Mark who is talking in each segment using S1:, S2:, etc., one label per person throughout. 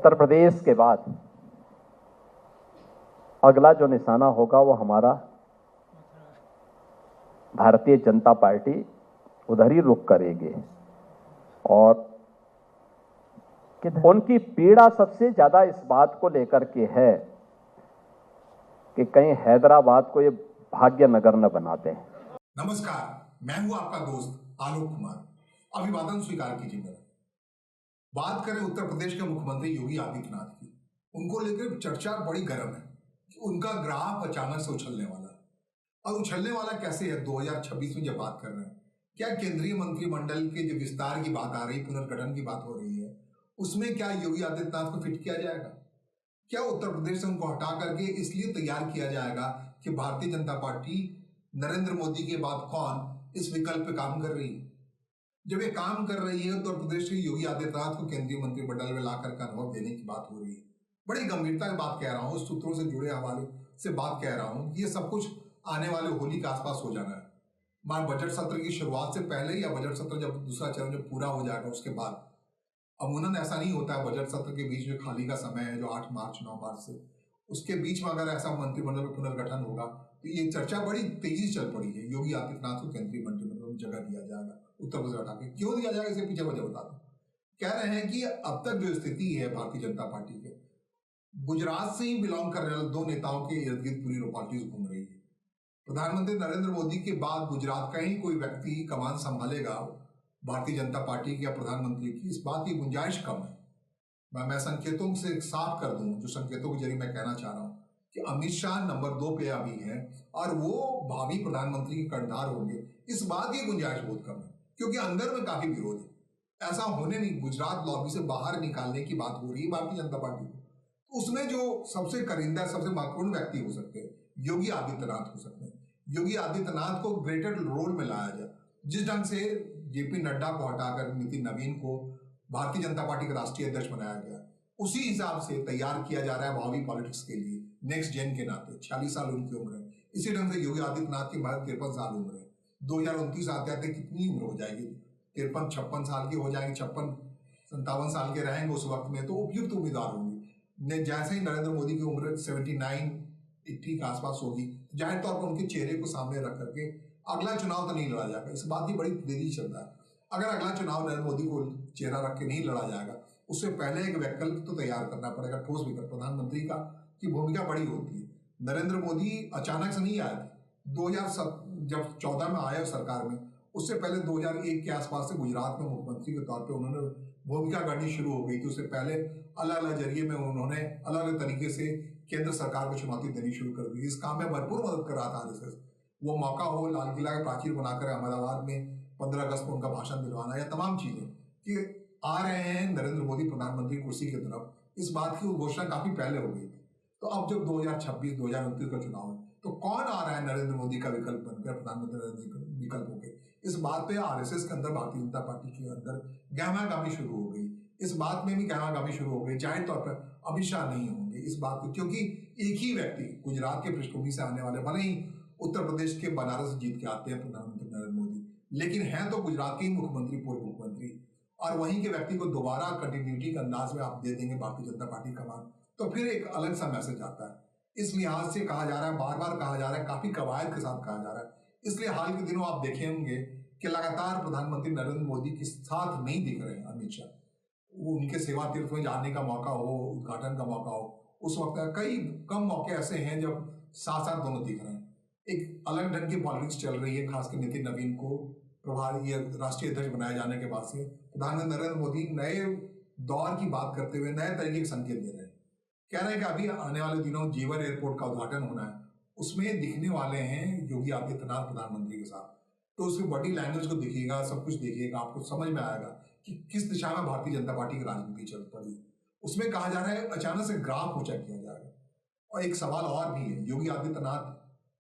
S1: उत्तर प्रदेश के बाद अगला जो निशाना होगा वो हमारा भारतीय जनता पार्टी उधर ही रुख करेगी। और उनकी पीड़ा सबसे ज्यादा इस बात को लेकर के है कि कहीं हैदराबाद को ये भाग्य नगर न बना दें।
S2: नमस्कार, मैं हूं आपका दोस्त आलोक कुमार। अभिवादन स्वीकार कीजिए मेरा। बात करें उत्तर प्रदेश के मुख्यमंत्री योगी आदित्यनाथ की, उनको लेकर चर्चा बड़ी गर्म है कि उनका ग्राफ अचानक से उछलने वाला है। और उछलने वाला कैसे है? 2026 में जब बात कर रहे हैं, क्या केंद्रीय मंत्रिमंडल के जो विस्तार की बात आ रही, पुनर्गठन की बात हो रही है, उसमें क्या योगी आदित्यनाथ को फिट किया जाएगा? क्या उत्तर प्रदेश से उनको हटा करके इसलिए तैयार किया जाएगा कि भारतीय जनता पार्टी नरेंद्र मोदी के बाद कौन इस विकल्प पे काम कर रही है? जब ये काम कर रही है, उत्तर प्रदेश के योगी आदित्यनाथ को केंद्रीय मंत्रिमंडल में लाकर के अनुभव देने की बात हो रही है। बड़ी गंभीरता की बात कह रहा हूँ, सूत्रों से जुड़े हवाले से बात कह रहा हूँ। ये सब कुछ आने वाले होली के आसपास हो जाना है। मान बजट सत्र की शुरुआत से पहले या बजट सत्र जब दूसरा चरण जब पूरा हो जाएगा उसके बाद। अमूमन ऐसा नहीं होता है बजट सत्र के बीच में खाली का समय है जो 8 मार्च 9 मार्च से, उसके बीच में अगर ऐसा मंत्रिमंडल में पुनर्गठन होगा तो ये चर्चा बड़ी तेजी से चल पड़ी है। योगी आदित्यनाथ को केंद्रीय मंत्रिमंडल में जगह दिया जाएगा, उत्तर प्रदेश हटा के। क्यों दिया जाएगा इसके पीछे वजह बता दूं। कह रहे हैं कि अब तक जो स्थिति है भारतीय जनता पार्टी के, गुजरात से ही बिलोंग करने वाले 2 नेताओं के इर्द गिर्द पूरी पॉलिटिक्स घूम रही है। प्रधानमंत्री नरेंद्र मोदी के बाद गुजरात का ही कोई व्यक्ति कमान संभालेगा भारतीय जनता पार्टी की या प्रधानमंत्री की, इस बात की गुंजाइश कम है। मैं संकेतों से साफ कर दूं, जो संकेतों के जरिए मैं कहना चाह रहा हूं कि अमित शाह नंबर 2 पे अभी हैं और वो भावी प्रधानमंत्री के कर्णधार होंगे, इस बात की गुंजाइश बहुत कम है, क्योंकि अंदर में काफी विरोध है। ऐसा होने नहीं, गुजरात लॉबी से बाहर निकालने की बात हो रही है भारतीय जनता पार्टी को। तो उसमें जो सबसे करिंदा, सबसे महत्वपूर्ण व्यक्ति हो सकते हैं, योगी आदित्यनाथ हो सकते हैं। योगी आदित्यनाथ को ग्रेटर रोल में लाया जाए। जिस ढंग से जेपी नड्डा को हटाकर नितिन नवीन को भारतीय जनता पार्टी का राष्ट्रीय अध्यक्ष बनाया गया, उसी हिसाब से तैयार किया जा रहा है भावी पॉलिटिक्स के लिए, नेक्स्ट जेन के नाते। 46 साल उनकी उम्र है। इसी ढंग से योगी आदित्यनाथ की 53 साल उम्र है। 2029 आते आते कितनी उम्र हो जाएगी? 53-56 साल की हो जाएंगे, 56-57 साल के रहेंगे उस वक्त में, तो उपयुक्त उम्मीदवार होंगे। जैसे ही नरेंद्र मोदी की उम्र 79-80 के आसपास होगी, जाहिर तौर पर उनके चेहरे को सामने रख करके अगला चुनाव तो नहीं लड़ा जाएगा। इस बात की बड़ी तेजी चलता है। अगर अगला चुनाव नरेंद्र मोदी को चेहरा रख के नहीं लड़ा जाएगा, उससे पहले एक वैकल्पिक तो तैयार करना पड़ेगा, ठोस विकल्प। प्रधानमंत्री का की भूमिका बड़ी होती है। नरेंद्र मोदी अचानक से नहीं आए थे। 2007 जब 14 में आए सरकार में, उससे पहले 2001 के आसपास से गुजरात में मुख्यमंत्री के तौर पर उन्होंने भूमिका गढ़नी शुरू हो गई थी। उससे पहले अलग अलग जरिए में उन्होंने अलग अलग तरीके से केंद्र सरकार को चुनौती देनी शुरू कर दी। इस काम में भरपूर मदद कर रहा था आरएसएस। वो मौका हो लाल किला के प्राचीर बनाकर अहमदाबाद में 15 अगस्त को उनका भाषण दिलवाना, या तमाम चीजें कि आ रहे हैं नरेंद्र मोदी प्रधानमंत्री कुर्सी की तरफ, इस बात की घोषणा काफी पहले हो गई थी। तो अब जब 2026-2029 का चुनाव है, तो कौन आ रहा है नरेंद्र मोदी का विकल्प बनकर, प्रधानमंत्री विकल्प होकर? इस बात पे आरएसएस के अंदर, भारतीय जनता पार्टी के अंदर गहमागामी शुरू हो गई। इस बात में भी गहमागामी शुरू हो गई। जाहिर तौर पर अमित शाह नहीं होंगे इस बात को, क्योंकि एक ही व्यक्ति गुजरात के पृष्ठभूमि से आने वाले, भले ही उत्तर प्रदेश के बनारस जीत के आते हैं प्रधानमंत्री नरेंद्र मोदी, लेकिन हैं तो गुजरात के ही मुख्यमंत्री, पूर्व मुख्यमंत्री, और वहीं के व्यक्ति को दोबारा कंटिन्यूटी के अंदाज में आप दे देंगे भारतीय जनता पार्टी कमान, तो फिर एक अलग सा मैसेज आता है। इस लिहाज से कहा जा रहा है, बार बार कहा जा रहा है, काफी कवायद के साथ कहा जा रहा है। इसलिए हाल के दिनों आप देखेंगे कि लगातार प्रधानमंत्री नरेंद्र मोदी के साथ नहीं दिख रहे हैं अमित शाह। वो उनके सेवा तीर्थ में जाने का मौका हो, उद्घाटन का मौका हो, उस वक्त कई कम मौके ऐसे हैं जब साथ साथ दोनों दिख रहे हैं। एक अलग ढंग की पॉलिटिक्स चल रही है, खासकर नितिन नवीन को प्रभारी राष्ट्रीय अध्यक्ष बनाए जाने के बाद से प्रधानमंत्री नरेंद्र मोदी नए दौर की बात करते हुए नए तरीके के संकेत दे रहे हैं। कह रहे हैं कि अभी आने वाले दिनों जेवर एयरपोर्ट का उद्घाटन होना है, उसमें दिखने वाले हैं योगी आदित्यनाथ प्रधानमंत्री के साथ। तो उसमें बॉडी लैंग्वेज को देखिएगा, सब कुछ देखिएगा, आपको समझ में आएगा कि किस दिशा में भारतीय जनता पार्टी की राजनीति चल पड़ी। उसमें कहा जा रहा है अचानक से ग्राफ ऊंचा किया जाएगा। और एक सवाल और भी है, योगी आदित्यनाथ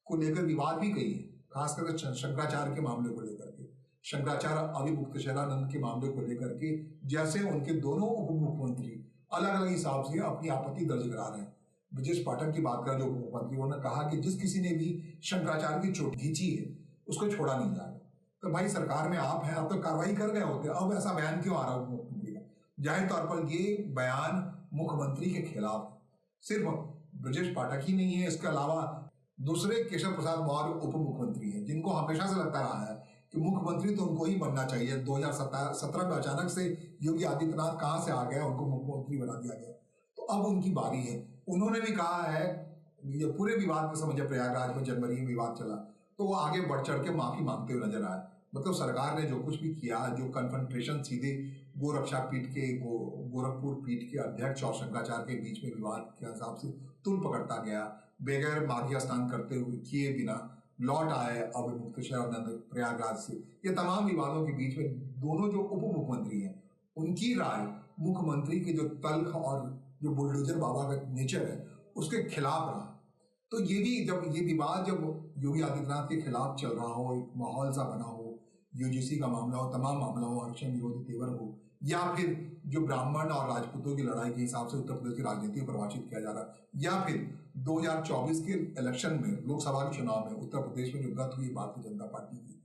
S2: को लेकर विवाद भी कई है, खासकर शंकराचार्य के मामले को लेकर के, शंकराचार्य अविमुक्तशरानंद के मामले को लेकर के, जैसे उनके दोनों उप मुख्यमंत्री अलग अलग हिसाब से अपनी आपत्ति दर्ज करा रहे हैं। ब्रजेश पाठक की बात करें जो उप मुख्यमंत्री, उन्होंने कहा कि जिस किसी ने भी शंकराचार्य की चोट खींची है उसको छोड़ा नहीं जाएगा। तो भाई सरकार में आप हैं, आप तो कार्रवाई कर गए होते, अब ऐसा बयान क्यों आ रहा है उप मुख्यमंत्री का? जाहिर तौर पर ये बयान मुख्यमंत्री के खिलाफ है। सिर्फ ब्रजेश पाठक ही नहीं है, इसके अलावा दूसरे केशव प्रसाद मौर्य उप मुख्यमंत्री हैं, जिनको हमेशा से लगता रहा है कि मुख्यमंत्री तो उनको ही बनना चाहिए। 2017 में अचानक से योगी आदित्यनाथ कहां से आ गया, उनको मुख्यमंत्री बना दिया गया, तो अब उनकी बारी है। उन्होंने भी कहा है, ये पूरे विवाद के समय जब प्रयागराज में जनवरी में विवाद चला तो वो आगे बढ़ चढ़ के माफी मांगते हुए नजर आए। मतलब सरकार ने जो कुछ भी किया, जो कन्फ्रंटेशन सीधे गोरक्षा पीठ के गोरखपुर पीठ के अध्यक्ष और शंकराचार्य के बीच में विवाद के हिसाब से तुल पकड़ता गया, बगैर माघी स्नान करते हुए किए बिना लौट आए अब मुक्तेश्वर प्रयागराज से, ये तमाम विवादों के बीच में दोनों जो उप मुख्यमंत्री हैं उनकी राय मुख्यमंत्री के जो तल्ख और जो बुलडोजर बाबा का नेचर है उसके खिलाफ रहा। तो ये भी जब ये विवाद जब योगी आदित्यनाथ के खिलाफ चल रहा हो, एक माहौल सा बना हो, यूजीसी का मामला हो, तमाम मामला हो, आरक्षण विरोधी तेवर हो, या फिर जो ब्राह्मण और राजपूतों की लड़ाई के हिसाब से उत्तर प्रदेश की राजनीति को प्रभावित किया जा रहा है, या फिर 2024 के इलेक्शन में, लोकसभा के चुनाव में उत्तर प्रदेश में जो गत हुई भारतीय जनता पार्टी की,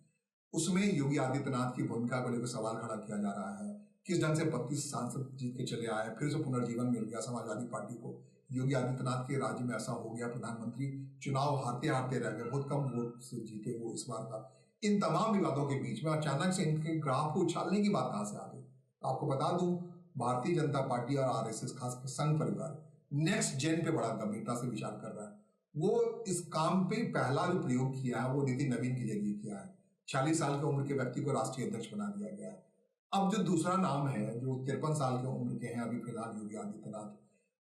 S2: उसमें योगी आदित्यनाथ की भूमिका को लेकर सवाल खड़ा किया जा रहा है। किस ढंग से 32 सांसद जीत के चले आए, फिर से पुनर्जीवन मिल गया समाजवादी पार्टी को। योगी आदित्यनाथ के राज्य में ऐसा हो गया, प्रधानमंत्री चुनाव हारते हारते रह गए, बहुत कम वोट से जीते वो इस बार का। इन तमाम विवादों के बीच में अचानक से इनके ग्राफ को उछालने की बात कहां से आ गई? आपको बता दूं, भारतीय जनता पार्टी और आरएसएस, खासकर संघ परिवार, नेक्स्ट जेन पे बड़ा गंभीरता से विचार कर रहा है। वो इस काम पे पहला जो प्रयोग किया है वो नितिन नवीन के जरिए किया है। 40 साल की उम्र के व्यक्ति को राष्ट्रीय अध्यक्ष बना दिया गया है। अब जो दूसरा नाम है, जो 53 साल की उम्र के हैं अभी फिलहाल योगी आदित्यनाथ,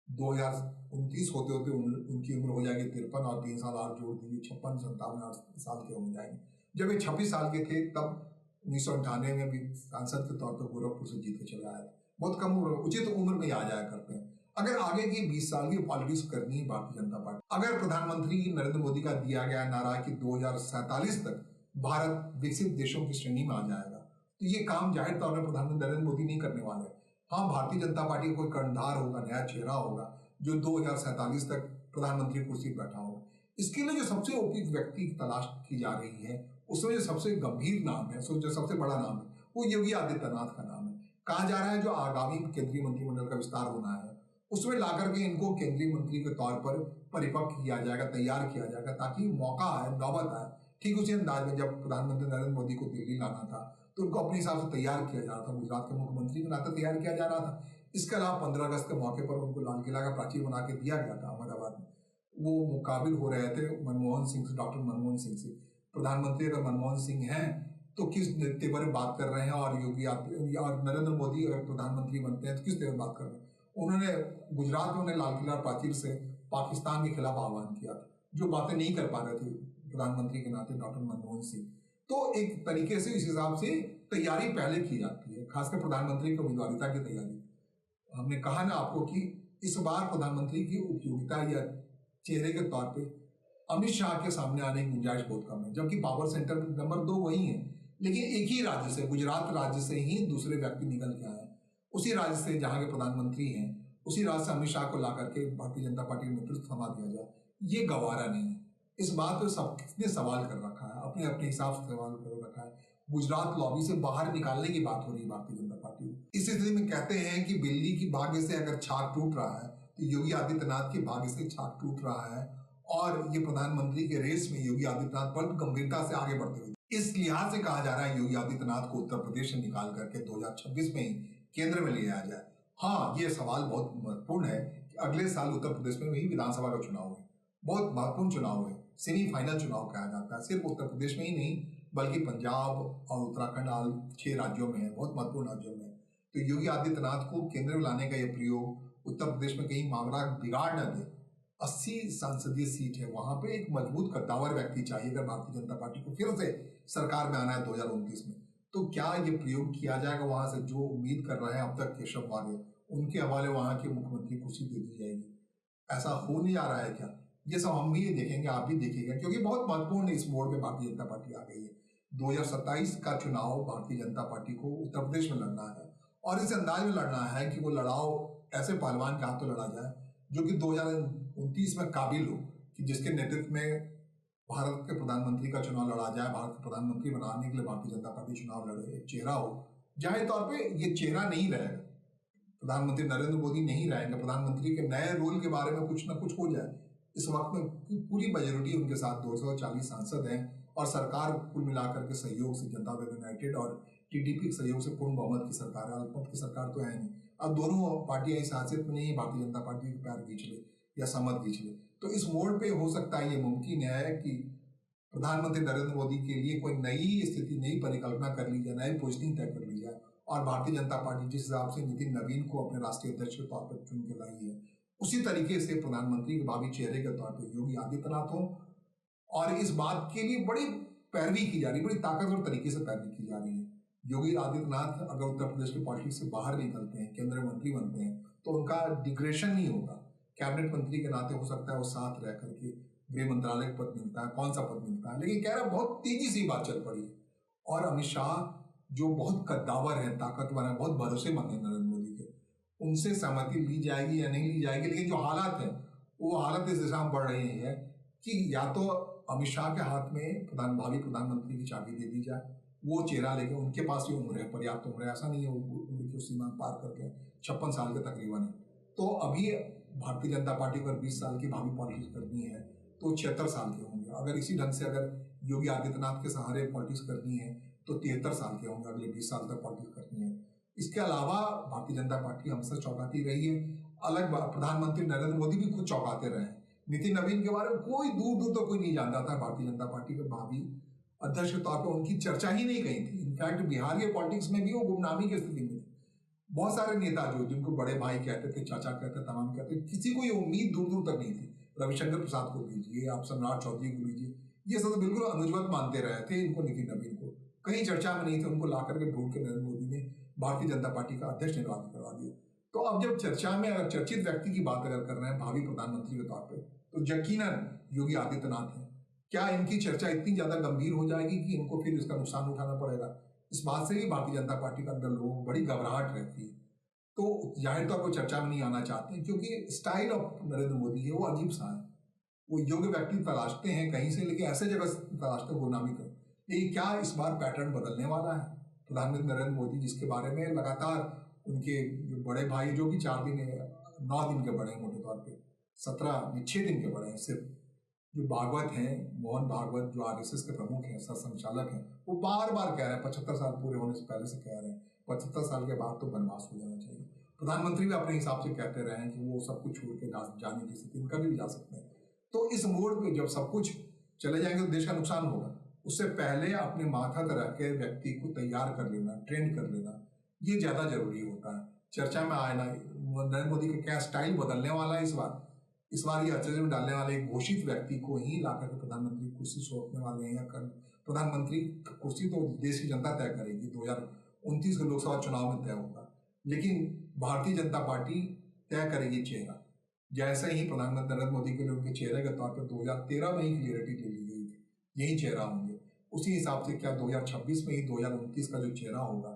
S2: 2029 होते होते उनकी उम्र हो जाएगी 53 और 3 साल और जोड़ दीजिए 56, 57 साल के हो जाएंगे। जब ये 26 साल के थे तब 1998 में भी सांसद के तौर पर गोरखपुर से जीत के चले आए थे। बहुत कम उम्र, उचित उम्र में आ जाया करते हैं। अगर आगे की 20 साल की पॉलिटिक्स करनी है भारतीय जनता पार्टी, अगर प्रधानमंत्री नरेंद्र मोदी का दिया गया नारा कि 2047 तक भारत विकसित देशों की श्रेणी में आ जाएगा, तो ये काम जाहिर तौर पर प्रधानमंत्री नरेंद्र मोदी नहीं करने वाले। हाँ, भारतीय जनता पार्टी का कोई कर्णधार होगा, नया चेहरा होगा जो 2047 तक प्रधानमंत्री कुर्सी पर बैठा होगा। इसके लिए जो सबसे उपयुक्त व्यक्ति की तलाश की जा रही है, उसमें जो सबसे गंभीर नाम है, जो सबसे बड़ा नाम है, वो योगी आदित्यनाथ का नाम है। कहा जा रहा है जो आगामी केंद्रीय मंत्रिमंडल का विस्तार होना है उसमें लाकर के इनको केंद्रीय मंत्री के तौर पर परिपक्व किया जाएगा, तैयार किया जाएगा, ताकि मौका आए, नौबत आए। ठीक उसी अंदाज में जब प्रधानमंत्री नरेंद्र मोदी को दिल्ली लाना था तो उनको अपने हिसाब से तैयार किया जा रहा था, गुजरात के मुख्यमंत्री के नाते तैयार किया जा रहा था। इसके अलावा 15 अगस्त के मौके पर उनको लाल किला का प्राचीर बना के दिया गया था अहमदाबाद में। वो मुकाबिल हो रहे थे मनमोहन सिंह से, डॉक्टर मनमोहन सिंह से। प्रधानमंत्री अगर मनमोहन सिंह हैं तो किस तेवर में बात कर रहे हैं, और योगी और नरेंद्र मोदी अगर प्रधानमंत्री बनते हैं तो किस तेवर में बात कर रहे हैं? उन्होंने गुजरात में उन्हें लाल किला प्राचीर से पाकिस्तान के खिलाफ आह्वान किया था, जो बातें नहीं कर पा रहे थे प्रधानमंत्री के नाते डॉक्टर मनमोहन सिंह। तो एक तरीके से इस हिसाब से तैयारी पहले की जाती है, खासकर प्रधानमंत्री की उम्मीदवारिता की तैयारी। हमने कहा ना आपको कि इस बार प्रधानमंत्री की उपयोगिता या चेहरे के तौर पे अमित शाह के सामने आने की गुंजाइश बहुत कम है, जबकि पावर सेंटर नंबर 2 वही है, लेकिन एक ही राज्य से, गुजरात राज्य से ही दूसरे व्यक्ति निकल के आए, उसी राज्य से जहां के प्रधानमंत्री हैं, उसी राज्य से अमित शाह को ला करके भारतीय जनता पार्टी का नेतृत्व थमा दिया जाए, ये गवारा नहीं है। इस बात पर सबने सवाल कर रखा है, अपने अपने हिसाब से सवाल कर रखा है। गुजरात लॉबी से बाहर निकालने की बात हो रही है भारतीय जनता पार्टी में। इस स्थिति में कहते हैं कि बिल्ली की भाग्य से अगर छाक टूट रहा है तो योगी आदित्यनाथ के भाग्य से छाक टूट रहा है, और ये प्रधानमंत्री के रेस में योगी आदित्यनाथ बहुत गंभीरता से आगे बढ़ते हुए, इस लिहाज से कहा जा रहा है योगी आदित्यनाथ को उत्तर प्रदेश से निकाल करके 2026 में ही केंद्र में ले आया जाए। हाँ, ये सवाल बहुत महत्वपूर्ण है कि अगले साल उत्तर प्रदेश में ही विधानसभा का चुनाव है, बहुत महत्वपूर्ण चुनाव है, सेमीफाइनल चुनाव कहा जाता है। सिर्फ उत्तर प्रदेश में ही नहीं बल्कि पंजाब और उत्तराखंड आल 6 राज्यों में है, बहुत महत्वपूर्ण राज्यों में। तो योगी आदित्यनाथ को केंद्र में लाने का यह प्रयोग उत्तर प्रदेश में कहीं मामला बिगाड़ न दे। 80 संसदीय सीट है, वहां पे एक मजबूत कद्दावर व्यक्ति चाहिए अगर भारतीय जनता पार्टी को फिर से सरकार में आना है 2029 में। तो क्या ये प्रयोग किया जाएगा? वहां से जो उम्मीद कर रहे हैं अब तक केशव मौर्य, उनके हवाले वहां की मुख्यमंत्री कुर्सी दे दी जाएगी, ऐसा हो नहीं जा रहा है क्या? ये सब हम भी देखेंगे, आप भी देखिएगा, क्योंकि बहुत महत्वपूर्ण इस मोड़ में भारतीय जनता पार्टी आ गई है। 2027 का चुनाव भारतीय जनता पार्टी को उत्तर प्रदेश में लड़ना है, और इस अंदाज में लड़ना है कि वो लड़ाव ऐसे पहलवान के हाथों लड़ा जाए जो कि 2029 में काबिल हो, कि जिसके नेतृत्व में भारत के प्रधानमंत्री का चुनाव लड़ा जाए। भारत के प्रधानमंत्री बनाने के लिए भारतीय जनता पार्टी चुनाव लड़े, एक चेहरा हो। जाहिर तौर पे ये चेहरा नहीं रहेगा, प्रधानमंत्री नरेंद्र मोदी नहीं रहेंगे, प्रधानमंत्री के नए रोल के बारे में कुछ ना कुछ हो जाए। इस वक्त में पूरी मेजोरिटी उनके साथ 240 सांसद हैं और सरकार कुल मिलाकर के सहयोग से जनता दल यूनाइटेड और टीडीपी के सहयोग से पूर्ण बहुमत की सरकार है। अल्पमत की सरकार तो है नहीं। अब दोनों पार्टियां इस हादसे में नहीं है, भारतीय जनता पार्टी के पैर खींच ले या समझ खींच ले। तो इस मोड़ पे हो सकता है, ये मुमकिन है कि प्रधानमंत्री नरेंद्र मोदी के लिए कोई नई स्थिति, नई परिकल्पना कर ली जाए, नई पोस्टिंग तय कर ली जाए। और भारतीय जनता पार्टी जिस हिसाब से नितिन नवीन को अपने राष्ट्रीय अध्यक्ष के तौर पर चुन के लाई है, उसी तरीके से प्रधानमंत्री के भावी चेहरे के तौर पर योगी आदित्यनाथ हो। और इस बात के लिए बड़ी पैरवी की जा रही है, बड़ी ताकतवर तरीके से पैरवी की जा रही है। योगी आदित्यनाथ अगर उत्तर प्रदेश की पॉलिटिक्स से बाहर निकलते हैं, केंद्रीय मंत्री बनते हैं, तो उनका डिग्रेशन नहीं होगा। कैबिनेट मंत्री के नाते हो सकता है वो साथ रह करके गृह मंत्रालय पद मिलता है, कौन सा पद मिलता है, लेकिन कह रहा बहुत तेजी से बात चल पड़ी है। और अमित शाह जो बहुत कद्दावर है, ताकतवर है, बहुत भरोसेमंद है नरेंद्र मोदी के, उनसे सहमति ली जाएगी या नहीं ली जाएगी। लेकिन जो हालात है वो हालत इस दिशा में बढ़ रही है कि या तो अमित शाह के हाथ में भावी प्रधानमंत्री की चाबी दे दी जाए, वो चेहरा लेके, उनके पास भी उम्र है, पर्याप्त उम्र है, ऐसा नहीं है वो उम्र की सीमा पार करके 56 साल के तकरीबन है। तो अभी भारतीय जनता पार्टी को 20 साल की भावी पॉलिटिक्स करनी है तो 76 साल के होंगे। अगर इसी ढंग से अगर योगी आदित्यनाथ के सहारे पॉलिटिक्स करनी है तो 73 साल के होंगे, अगले 20 साल तक पॉलिटिक्स करनी है। इसके अलावा भारतीय जनता पार्टी हमेशा चौंकाती रही है। अलग प्रधानमंत्री नरेंद्र मोदी भी खुद चौंकाते रहे। नितिन नवीन के बारे में कोई दूर दूर तक कोई नहीं जानता था। भारतीय जनता पार्टी के भावी अध्यक्ष के तौर पर उनकी चर्चा ही नहीं कही थी। इनफैक्ट बिहार के पॉलिटिक्स में भी वो गुमनामी की स्थिति में थे। बहुत सारे नेता जो जिनको बड़े भाई कहते थे, चाचा कहते, तमाम कहते, किसी को ये उम्मीद दूर दूर तक नहीं थी। रविशंकर प्रसाद को लीजिए, आप सम्राट चौधरी को लीजिए, ये सब बिल्कुल अनुज्वल मानते रहे थे इनको, नितिन नवीन को कहीं चर्चा में नहीं थे। उनको ला करके ढूंढ के नरेंद्र मोदी ने भारतीय जनता पार्टी का अध्यक्ष निर्वाचित करवा दिया। तो अब जब चर्चा में अगर चर्चित व्यक्ति की बात अगर कर रहे हैं भावी प्रधानमंत्री के तौर पर, तो यकीनन योगी आदित्यनाथ है। क्या इनकी चर्चा इतनी ज्यादा गंभीर हो जाएगी कि इनको फिर इसका नुकसान उठाना पड़ेगा? इस बात से भी भारतीय जनता पार्टी का अंदर लोगों बड़ी घबराहट रहती है। तो जाहिर तौर पर चर्चा में नहीं आना चाहते, क्योंकि स्टाइल ऑफ नरेंद्र मोदी है वो अजीब सा है। वो योग्य व्यक्ति तलाशते हैं कहीं से, लेकिन ऐसे जगह तलाशते हैं गुमनामी कर। लेकिन क्या इस बार पैटर्न बदलने वाला है? प्रधानमंत्री नरेंद्र मोदी, जिसके बारे में लगातार उनके जो बड़े भाई, जो भी 9 दिन के बड़े हैं मोटे तौर पे, 6 दिन के बड़े हैं सिर्फ, जो भागवत हैं, मोहन भागवत, जो आरएसएस के प्रमुख हैं, सर संचालक हैं, वो बार बार कह रहे हैं, 75 साल पूरे होने से पहले से कह रहे हैं, 75 साल के बाद तो वनवास हो जाना चाहिए। प्रधानमंत्री भी अपने हिसाब से कहते रहे हैं कि वो सब कुछ छोड़ के जाने की स्थिति उनका भी जा सकते हैं। तो इस मोड़ पे जब सब कुछ चले जाएंगे तो देश का नुकसान होगा। उससे पहले अपने माथा पर रख के व्यक्ति को तैयार कर लेना, ट्रेंड कर लेना, ये ज्यादा जरूरी होता है। चर्चा में आए ना नरेंद्र मोदी का क्या स्टाइल बदलने वाला है इस बार ये चर्चा में डालने वाले एक घोषित व्यक्ति को ही लाकर के प्रधानमंत्री कुर्सी सौंपने वाले हैं, या प्रधानमंत्री कुर्सी तो देश की जनता तय करेगी, 2029 के लोकसभा चुनाव में तय होगा, लेकिन भारतीय जनता पार्टी तय करेगी चेहरा। जैसे ही प्रधानमंत्री नरेंद्र मोदी के लिए उनके चेहरे के तौर पर 2013 में ही क्लियरिटी ले ली गई थी, यही चेहरा होंगे, उसी हिसाब से क्या 2026 में ही 2029 का जो चेहरा होगा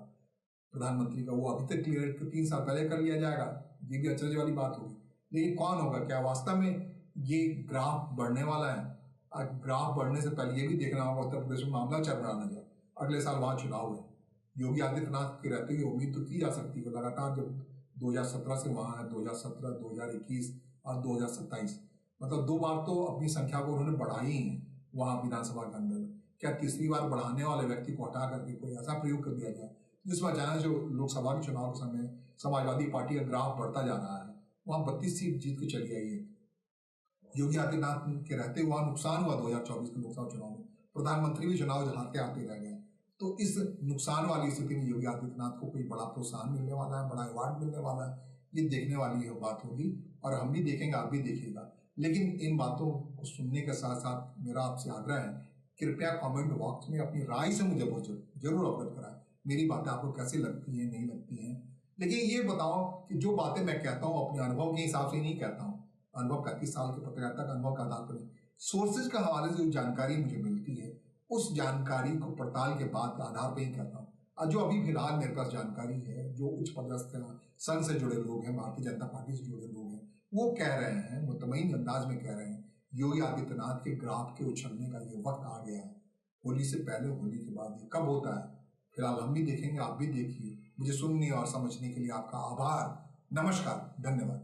S2: प्रधानमंत्री का, वो अभी तक क्लियर 3 साल पहले कर लिया जाएगा, ये भी अचरज वाली बात होगी। लेकिन कौन होगा? क्या वास्तव में ये ग्राफ बढ़ने वाला है? ग्राफ बढ़ने से पहले ये भी देखना होगा उत्तर प्रदेश में मामला चरमरा न जाए। अगले साल वहां चुनाव है। योगी आदित्यनाथ के रहते हुए उम्मीद तो की जा सकती है, लगातार जब 2017 से वहां है, 2017, 2021 और 2027, मतलब 2 बार तो अपनी संख्या को उन्होंने बढ़ाई ही है वहां विधानसभा के अंदर। क्या तीसरी बार बढ़ाने वाले व्यक्ति को हटा करके कोई ऐसा प्रयोग कर दिया जाए जिसमें अचानक जो लोकसभा के चुनाव के समय समाजवादी पार्टी का ग्राफ बढ़ता जा रहा है, वहां 32 सीट जीत के चली आई है। योगी आदित्यनाथ के रहते वहां नुकसान हुआ 2024 के लोकसभा चुनाव में, प्रधानमंत्री भी चुनाव हारते हारते रह गए। तो इस नुकसान वाली स्थिति में योगी आदित्यनाथ को कोई बड़ा प्रोत्साहन मिलने वाला है, बड़ा अवार्ड मिलने वाला है, ये देखने वाली बात होगी। और हम भी देखेंगे, आप भी देखिएगा। लेकिन इन बातों को सुनने के साथ साथ मेरा आपसे आग्रह है, कृपया कमेंट बॉक्स में अपनी राय से मुझे जरूर अवगत कराएं। मेरी बातें आपको कैसी लगती हैं, नहीं लगती हैं, लेकिन ये बताओ कि जो बातें मैं कहता हूँ अपने अनुभव के हिसाब से नहीं कहता हूँ। अनुभव 35 साल के पत्रकारिता का अनुभव का आधार पर सोर्सेज के हवाले से जो जानकारी मुझे मिलती है, उस जानकारी को पड़ताल के बाद आधार पर ही कहता हूँ। और जो अभी फिलहाल मेरे पास जानकारी है, जो उच्च पदस्थ संघ से जुड़े लोग हैं, भारतीय जनता पार्टी से जुड़े लोग हैं, वो कह रहे हैं, मुतमईन अंदाज में कह रहे हैं, योगी आदित्यनाथ के ग्राफ के उछलने का ये वक्त आ गया है। होली से पहले, होली के बाद, ये कब होता है फिलहाल हम भी देखेंगे, आप भी देखिए। मुझे सुनने और समझने के लिए आपका आभार नमस्कार, धन्यवाद।